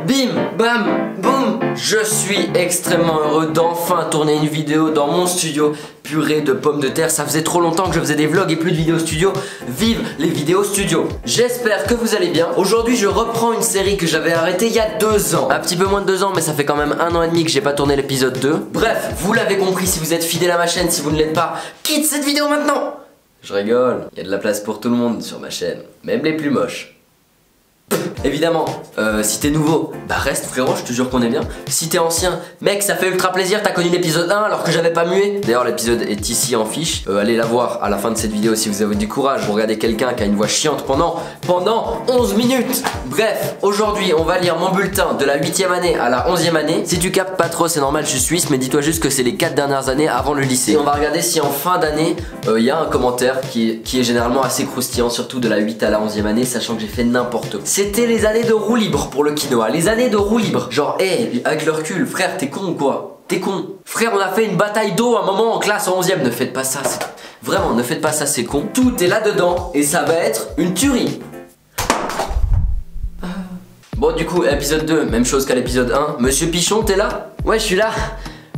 bim, bam, boum. Je suis extrêmement heureux d'enfin tourner une vidéo dans mon studio. Purée de pommes de terre, ça faisait trop longtemps que je faisais des vlogs et plus de vidéos studio. Vive les vidéos studio. J'espère que vous allez bien. Aujourd'hui je reprends une série que j'avais arrêtée il y a 2 ans. Un petit peu moins de 2 ans, mais ça fait quand même 1 an et demi que j'ai pas tourné l'épisode 2. Bref, vous l'avez compris, si vous êtes fidèle à ma chaîne, si vous ne l'êtes pas, quitte cette vidéo maintenant. Je rigole, il y a de la place pour tout le monde sur ma chaîne, même les plus moches. Évidemment, si t'es nouveau, bah reste frérot, je te jure qu'on est bien. Si t'es ancien, mec, ça fait ultra plaisir, t'as connu l'épisode 1 alors que j'avais pas mué. D'ailleurs l'épisode est ici en fiche, allez la voir à la fin de cette vidéo si vous avez du courage. Vous regardez quelqu'un qui a une voix chiante pendant 11 minutes. Bref, aujourd'hui on va lire mon bulletin de la 8ème année à la 11ème année. Si tu captes pas trop c'est normal, je suis suisse, mais dis-toi juste que c'est les 4 dernières années avant le lycée. Et on va regarder si en fin d'année, il y a un commentaire qui est généralement assez croustillant, surtout de la 8 à la 11ème année, sachant que j'ai fait n'importe quoi. C'était les années de roue libre pour le quinoa, les années de roue libre. Genre, avec le recul, frère, t'es con ou quoi? T'es con. Frère, on a fait une bataille d'eau un moment en classe en 11ème, ne faites pas ça, vraiment, ne faites pas ça, c'est con. Tout est là-dedans et ça va être une tuerie. Bon, du coup, épisode 2, même chose qu'à l'épisode 1. Monsieur Pichon, t'es là? Ouais, je suis là.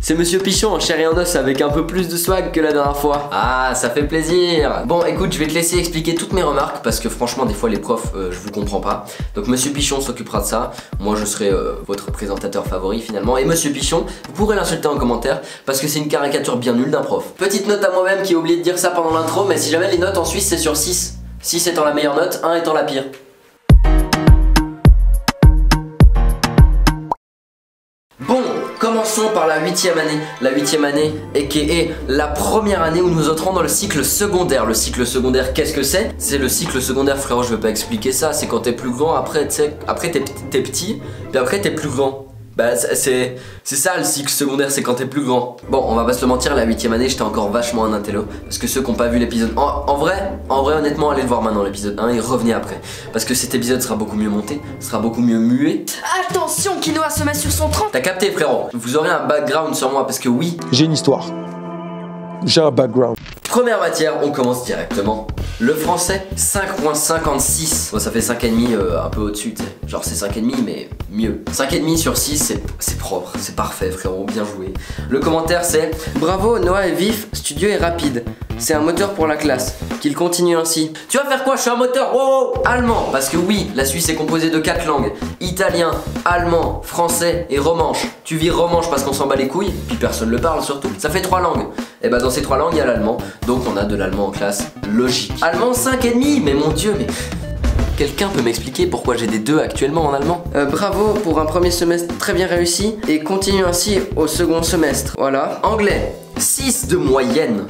C'est Monsieur Pichon en chair et en os avec un peu plus de swag que la dernière fois. Ah, ça fait plaisir. Bon, écoute, je vais te laisser expliquer toutes mes remarques parce que franchement, des fois, les profs, je vous comprends pas. Donc, Monsieur Pichon s'occupera de ça. Moi, je serai votre présentateur favori finalement. Et Monsieur Pichon, vous pourrez l'insulter en commentaire parce que c'est une caricature bien nulle d'un prof. Petite note à moi-même qui ai oublié de dire ça pendant l'intro, mais si jamais les notes en Suisse, c'est sur 6. 6 étant la meilleure note, 1 étant la pire. Bon, commençons par la 8ème année. La 8ème année est la première année où nous entrons dans le cycle secondaire. Le cycle secondaire, qu'est-ce que c'est? C'est le cycle secondaire, frérot, je veux pas expliquer ça. C'est quand t'es plus grand, après t'es petit, puis après t'es plus grand. Bah c'est ça le cycle secondaire, c'est quand t'es plus grand. Bon, on va pas se le mentir, la 8ème année j'étais encore vachement un intello. Parce que ceux qui n'ont pas vu l'épisode en vrai honnêtement, allez le voir maintenant l'épisode 1 et revenez après. Parce que cet épisode sera beaucoup mieux monté, sera beaucoup mieux muet. Attention, Quinoa se met sur son 30. T'as capté frérot, vous aurez un background sur moi parce que oui, j'ai une histoire, j'ai un background. Première matière, on commence directement. Le français, 5.56. Bon, ça fait 5,5 un peu au-dessus, tu sais. Genre c'est 5,5 mais mieux. 5,5 sur 6, c'est propre, c'est parfait frérot, bien joué. Le commentaire c'est: bravo, Noah est vif, studio est rapide. C'est un moteur pour la classe. Qu'il continue ainsi. Tu vas faire quoi? Je suis un moteur. Wow. Allemand, parce que oui, la Suisse est composée de 4 langues. Italien, allemand, français et romanche. Tu vis romanche parce qu'on s'en bat les couilles, puis personne le parle surtout. Ça fait 3 langues. Et bah dans ces 3 langues, il y a l'allemand. Donc on a de l'allemand en classe, logique. Allemand 5,5, mais mon dieu, mais... Quelqu'un peut m'expliquer pourquoi j'ai des 2 actuellement en allemand? Bravo pour un premier semestre très bien réussi et continue ainsi au second semestre. Voilà. Anglais, 6 de moyenne.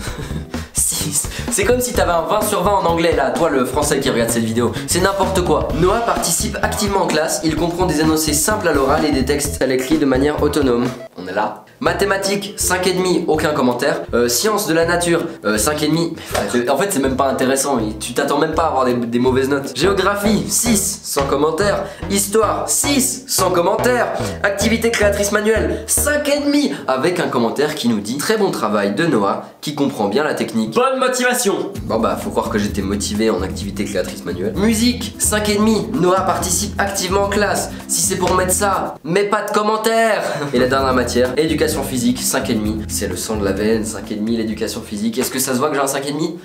6. C'est comme si t'avais un 20 sur 20 en anglais là, toi le français qui regarde cette vidéo. C'est n'importe quoi. Noah participe activement en classe, il comprend des énoncés simples à l'oral et des textes à l'écrit de manière autonome. On est là. Mathématiques, 5,5, aucun commentaire. Sciences de la nature, 5,5. En fait c'est même pas intéressant, tu t'attends même pas à avoir des mauvaises notes. Géographie, 6, sans commentaire. Histoire, 6, sans commentaire. Activité créatrice manuelle, 5,5, avec un commentaire qui nous dit: très bon travail de Noah, qui comprend bien la technique. Bonne motivation. Bon bah faut croire que j'étais motivé en activité créatrice manuelle. Musique, 5,5, Noah participe activement en classe. Si c'est pour mettre ça, mets pas de commentaire. Et la dernière matière, éducation physique, 5,5. C'est le sang de la veine, 5,5 l'éducation physique. Est-ce que ça se voit que j'ai un 5,5?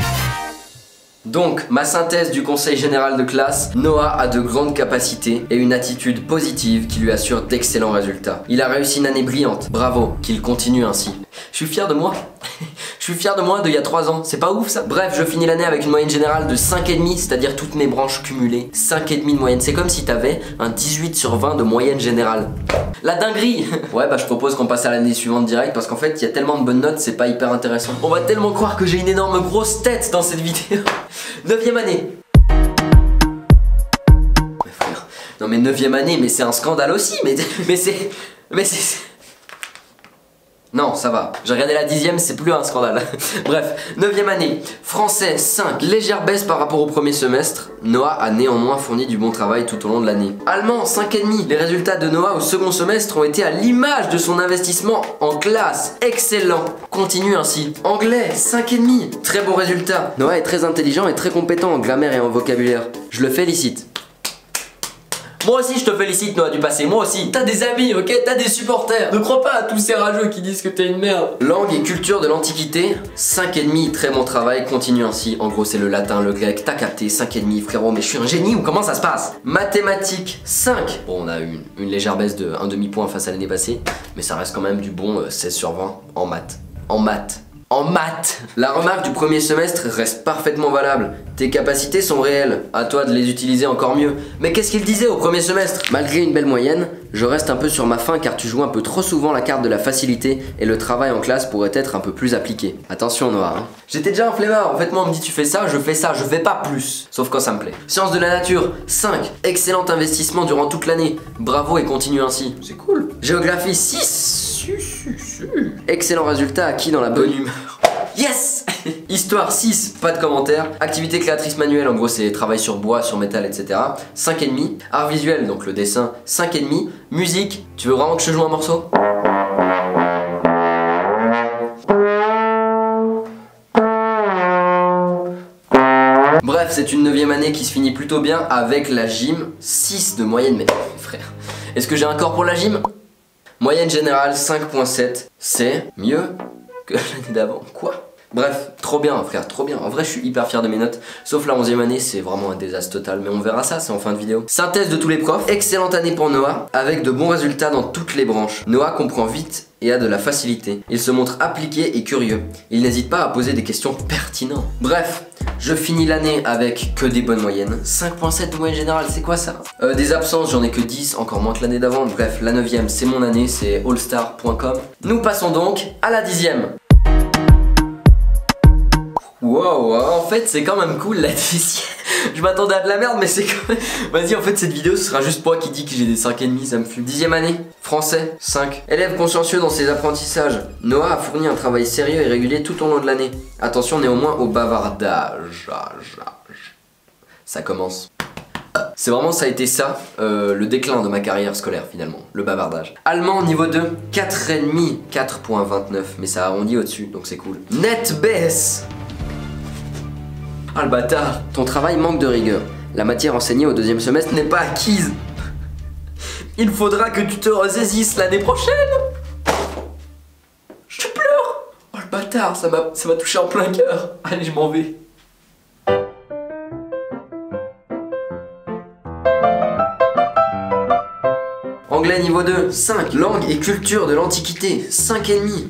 Donc, ma synthèse du conseil général de classe: Noah a de grandes capacités et une attitude positive qui lui assure d'excellents résultats. Il a réussi une année brillante, bravo, qu'il continue ainsi. Je suis fier de moi. Je suis fier de moi d'il y a 3 ans, c'est pas ouf ça? Bref, je finis l'année avec une moyenne générale de 5,5, c'est-à-dire toutes mes branches cumulées. 5,5 de moyenne, c'est comme si t'avais un 18 sur 20 de moyenne générale. La dinguerie. Ouais bah je propose qu'on passe à l'année suivante direct parce qu'en fait il y a tellement de bonnes notes, c'est pas hyper intéressant. On va tellement croire que j'ai une énorme grosse tête dans cette vidéo. 9ème année. Mais frère, non mais 9ème année, mais c'est un scandale aussi, mais c'est... Non, ça va. J'ai regardé la 10ème, c'est plus un scandale. Bref, 9ème année. Français 5. Légère baisse par rapport au premier semestre. Noah a néanmoins fourni du bon travail tout au long de l'année. Allemand 5,5. Les résultats de Noah au second semestre ont été à l'image de son investissement en classe. Excellent. Continue ainsi. Anglais 5,5. Très bon résultat. Noah est très intelligent et très compétent en grammaire et en vocabulaire. Je le félicite. Moi aussi je te félicite Noah du passé, moi aussi. T'as des amis, ok, t'as des supporters. Ne crois pas à tous ces rageux qui disent que t'es une merde. Langue et culture de l'Antiquité, 5,5, très bon travail, continue ainsi. En gros c'est le latin, le grec, t'as capté, 5,5 frérot, mais je suis un génie ou comment ça se passe? Mathématiques, 5. Bon on a une légère baisse de 1 demi-point face à l'année passée, mais ça reste quand même du bon 16 sur 20 en maths. En maths. La remarque du premier semestre reste parfaitement valable. Tes capacités sont réelles, à toi de les utiliser encore mieux. Mais qu'est-ce qu'il disait au premier semestre? Malgré une belle moyenne, je reste un peu sur ma faim car tu joues un peu trop souvent la carte de la facilité et le travail en classe pourrait être un peu plus appliqué. Attention Noah, hein. J'étais déjà un flemmard, en fait moi on me dit tu fais ça, je fais pas plus. Sauf quand ça me plaît. Sciences de la nature, 5. Excellent investissement durant toute l'année. Bravo et continue ainsi. C'est cool. Géographie, 6. Excellent résultat acquis dans la bonne humeur. Yes. Histoire 6, pas de commentaires. Activité créatrice manuelle, en gros c'est travail sur bois, sur métal, etc. 5,5. Art visuel, donc le dessin, 5,5. Musique, tu veux vraiment que je joue un morceau? Bref, c'est une 9e année qui se finit plutôt bien avec la gym. 6 de moyenne, mais frère, est-ce que j'ai un corps pour la gym? Moyenne générale 5,7, c'est mieux que l'année d'avant. Quoi? Bref, trop bien frère, trop bien. En vrai je suis hyper fier de mes notes. Sauf la 11e année, c'est vraiment un désastre total. Mais on verra ça, c'est en fin de vidéo. Synthèse de tous les profs. Excellente année pour Noah, avec de bons résultats dans toutes les branches. Noah comprend vite et a de la facilité. Il se montre appliqué et curieux. Il n'hésite pas à poser des questions pertinentes. Bref, je finis l'année avec que des bonnes moyennes. 5,7 de moyenne générale, c'est quoi ça? Des absences, j'en ai que 10, encore moins que l'année d'avant. Bref, la 9e, c'est mon année, c'est allstar.com. Nous passons donc à la 10e. Wow, en fait c'est quand même cool la 10e. Je m'attendais à de la merde mais c'est quand même... Vas-y, en fait cette vidéo ce sera juste moi qui dis que j'ai des 5,5, ça me fume. 10e année, français, 5. Élève consciencieux dans ses apprentissages. Noah a fourni un travail sérieux et régulier tout au long de l'année. Attention néanmoins au bavardage. Ça commence. C'est vraiment, ça a été ça, le déclin de ma carrière scolaire finalement, le bavardage. Allemand niveau 2, 4,5, 4,29, mais ça arrondit au-dessus, donc c'est cool. Net baisse. Ah le bâtard. Ton travail manque de rigueur. La matière enseignée au 2e semestre n'est pas acquise. Il faudra que tu te ressaisisses l'année prochaine. Je pleure. Oh le bâtard, ça m'a touché en plein cœur. Allez, je m'en vais. Anglais niveau 2, 5. Langue et culture de l'Antiquité, 5,5.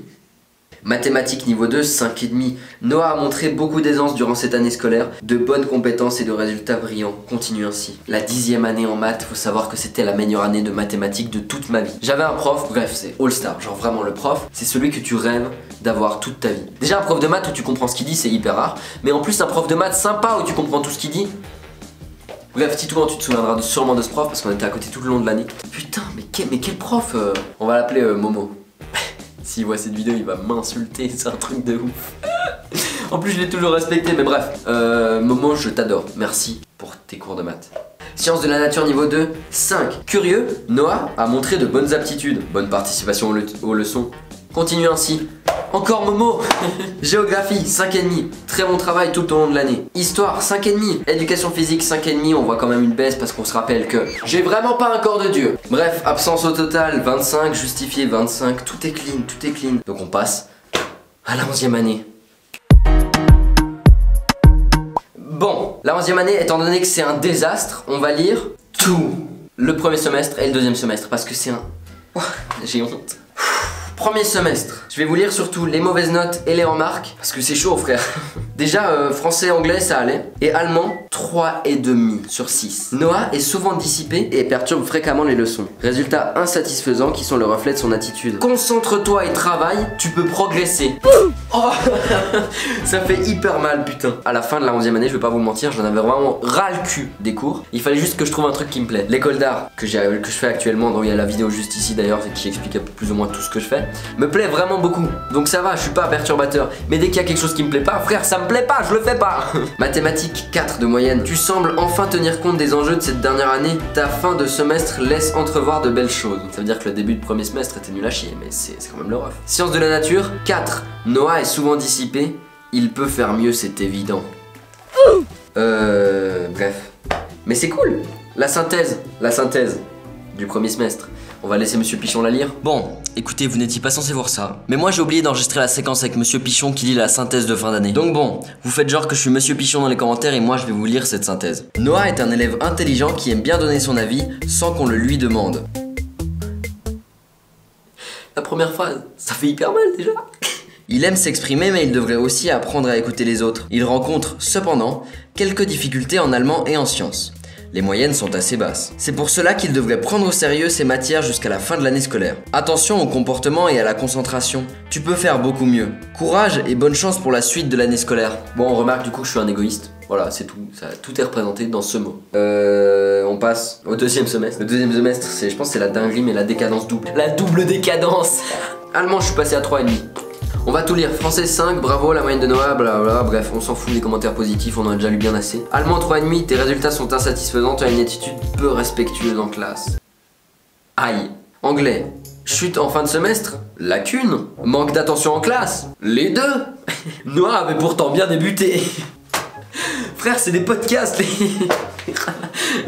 Mathématiques niveau 2, 5,5. Noah a montré beaucoup d'aisance durant cette année scolaire, de bonnes compétences et de résultats brillants. Continue ainsi. La 10e année en maths, faut savoir que c'était la meilleure année de mathématiques de toute ma vie. J'avais un prof, bref, c'est all-star, genre vraiment le prof, c'est celui que tu rêves d'avoir toute ta vie. Déjà un prof de maths où tu comprends ce qu'il dit, c'est hyper rare, mais en plus un prof de maths sympa où tu comprends tout ce qu'il dit. Bref, Titouan, tu te souviendras sûrement de ce prof parce qu'on était à côté tout le long de l'année. Putain, mais quel prof On va l'appeler Momo. S'il voit cette vidéo, il va m'insulter, c'est un truc de ouf. En plus, je l'ai toujours respecté, mais bref. Momo, je t'adore. Merci pour tes cours de maths. Sciences de la nature niveau 2, 5. Curieux, Noah a montré de bonnes aptitudes. Bonne participation aux leçons. Continue ainsi. Encore Momo. Géographie, 5,5. Très bon travail tout au long de l'année. Histoire, 5,5. Éducation physique, 5,5. On voit quand même une baisse parce qu'on se rappelle que j'ai vraiment pas un corps de Dieu. Bref, absence au total, 25. Justifié, 25. Tout est clean, tout est clean. Donc on passe à la 11e année. Bon, la 11e année, étant donné que c'est un désastre, on va lire tout. Le premier semestre et le 2e semestre parce que c'est un... Oh, j'ai honte. Premier semestre, je vais vous lire surtout les mauvaises notes et les remarques parce que c'est chaud frère. Déjà français, anglais ça allait. Et allemand, 3,5 sur 6. Noah est souvent dissipé et perturbe fréquemment les leçons. Résultats insatisfaisants qui sont le reflet de son attitude. Concentre-toi et travaille, tu peux progresser. Oh ça fait hyper mal putain. À la fin de la 11e année, je vais pas vous mentir, j'en avais vraiment ras le cul des cours. Il fallait juste que je trouve un truc qui me plaît. L'école d'art que je fais actuellement, dont il y a la vidéo juste ici d'ailleurs qui explique plus ou moins tout ce que je fais, me plaît vraiment beaucoup. Donc ça va, je suis pas perturbateur. Mais dès qu'il y a quelque chose qui me plaît pas, frère, ça me plaît pas, je le fais pas. Mathématiques, 4 de moyenne. Tu sembles enfin tenir compte des enjeux de cette dernière année. Ta fin de semestre laisse entrevoir de belles choses. Ça veut dire que le début de premier semestre était nul à chier, mais c'est quand même le ref. Sciences de la nature, 4. Noah est souvent dissipé. Il peut faire mieux, c'est évident. Bref. Mais c'est cool. La synthèse du premier semestre. On va laisser Monsieur Pichon la lire. Bon, écoutez, vous n'étiez pas censé voir ça. Mais moi j'ai oublié d'enregistrer la séquence avec Monsieur Pichon qui lit la synthèse de fin d'année. Donc bon, vous faites genre que je suis Monsieur Pichon dans les commentaires et moi je vais vous lire cette synthèse. Noah est un élève intelligent qui aime bien donner son avis sans qu'on le lui demande. La première phrase, ça fait hyper mal déjà. Il aime s'exprimer mais il devrait aussi apprendre à écouter les autres. Il rencontre, cependant, quelques difficultés en allemand et en sciences. Les moyennes sont assez basses. C'est pour cela qu'il devrait prendre au sérieux ces matières jusqu'à la fin de l'année scolaire. Attention au comportement et à la concentration. Tu peux faire beaucoup mieux. Courage et bonne chance pour la suite de l'année scolaire. Bon, on remarque du coup que je suis un égoïste. Voilà, c'est tout. Tout est représenté dans ce mot. On passe au deuxième semestre. Le deuxième semestre, je pense que c'est la dinguerie mais la décadence double. La double décadence. Allemand, je suis passé à 3,5. On va tout lire. Français 5, bravo, la moyenne de Noah, blablabla. Bref, on s'en fout des commentaires positifs, on en a déjà lu bien assez. Allemand 3,5, tes résultats sont insatisfaisants, tu as une attitude peu respectueuse en classe. Aïe. Anglais. Chute en fin de semestre. Lacune. Manque d'attention en classe. Les deux. Noah avait pourtant bien débuté. Frère, c'est des podcasts, les...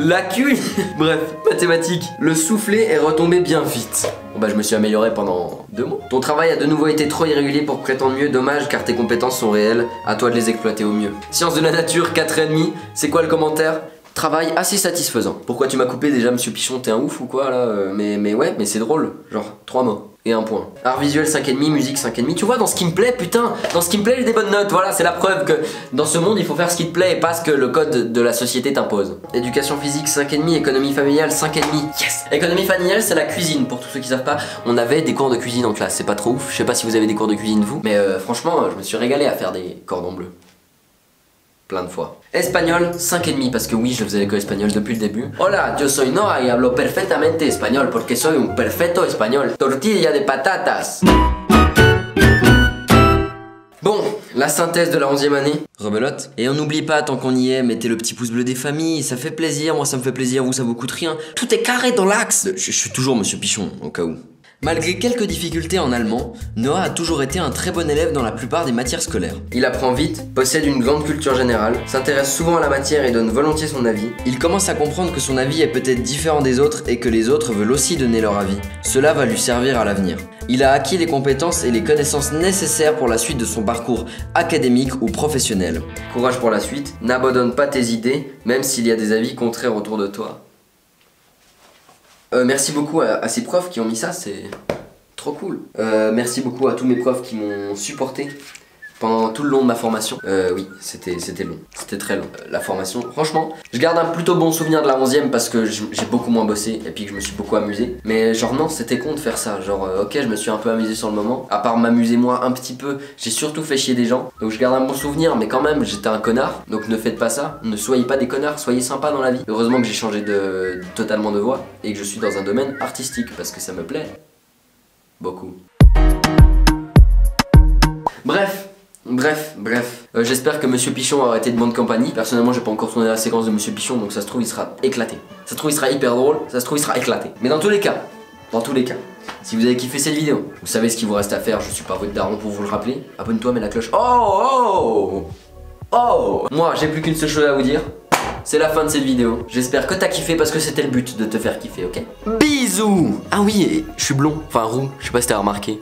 Lacune. Bref, mathématiques. Le soufflet est retombé bien vite. Bon bah je me suis amélioré pendant 2 mois. Ton travail a de nouveau été trop irrégulier pour prétendre mieux, dommage car tes compétences sont réelles, à toi de les exploiter au mieux. Sciences de la nature 4,5, c'est quoi le commentaire? Travail assez satisfaisant. Pourquoi tu m'as coupé déjà Monsieur Pichon, t'es un ouf ou quoi là? Mais ouais, mais c'est drôle, genre 3 mots. Et 1 point. Art visuel 5,5, musique 5,5. Tu vois, dans ce qui me plaît, putain, dans ce qui me plaît, j'ai des bonnes notes. Voilà, c'est la preuve que dans ce monde, il faut faire ce qui te plaît et pas ce que le code de la société t'impose. Éducation physique 5,5, économie familiale 5,5. Yes! Économie familiale, c'est la cuisine. Pour tous ceux qui savent pas, on avait des cours de cuisine en classe. C'est pas trop ouf. Je sais pas si vous avez des cours de cuisine vous, mais franchement, je me suis régalé à faire des cordons bleus. Plein de fois. Espagnol, 5,5 parce que oui, je faisais l'école espagnole depuis le début. Hola, yo soy Noah y hablo perfectamente español porque soy un perfecto español. Tortilla de patatas. Bon, la synthèse de la 11e année. Rebelote. Et on n'oublie pas, tant qu'on y est, mettez le petit pouce bleu des familles, ça fait plaisir, moi ça me fait plaisir, vous ça vous coûte rien. Tout est carré dans l'axe. Je suis toujours Monsieur Pichon, au cas où. Malgré quelques difficultés en allemand, Noah a toujours été un très bon élève dans la plupart des matières scolaires. Il apprend vite, possède une grande culture générale, s'intéresse souvent à la matière et donne volontiers son avis. Il commence à comprendre que son avis est peut-être différent des autres et que les autres veulent aussi donner leur avis. Cela va lui servir à l'avenir. Il a acquis les compétences et les connaissances nécessaires pour la suite de son parcours académique ou professionnel. Courage pour la suite, n'abandonne pas tes idées, même s'il y a des avis contraires autour de toi. Merci beaucoup à ces profs qui ont mis ça, c'est trop cool. Merci beaucoup à tous mes profs qui m'ont supporté pendant tout le long de ma formation. Oui, c'était long, c'était très long. La formation, franchement, je garde un plutôt bon souvenir de la 11e parce que j'ai beaucoup moins bossé et puis que je me suis beaucoup amusé. Mais genre non, c'était con de faire ça. Genre ok, je me suis un peu amusé sur le moment. À part m'amuser moi un petit peu, j'ai surtout fait chier des gens. Donc je garde un bon souvenir, mais quand même, j'étais un connard. Donc ne faites pas ça, ne soyez pas des connards, soyez sympas dans la vie. Heureusement que j'ai changé totalement de voie et que je suis dans un domaine artistique parce que ça me plaît beaucoup. Bref, j'espère que Monsieur Pichon aura été de bonne compagnie. Personnellement, j'ai pas encore tourné la séquence de Monsieur Pichon, donc ça se trouve, il sera éclaté. Ça se trouve, il sera hyper drôle, ça se trouve, il sera éclaté. Mais dans tous les cas, si vous avez kiffé cette vidéo, vous savez ce qu'il vous reste à faire, je suis pas votre daron pour vous le rappeler. Abonne-toi, mets la cloche. Oh moi, j'ai plus qu'une seule chose à vous dire. C'est la fin de cette vidéo. J'espère que t'as kiffé parce que c'était le but de te faire kiffer, ok? Bisous! Ah oui, je suis blond, enfin roux, je sais pas si t'as remarqué.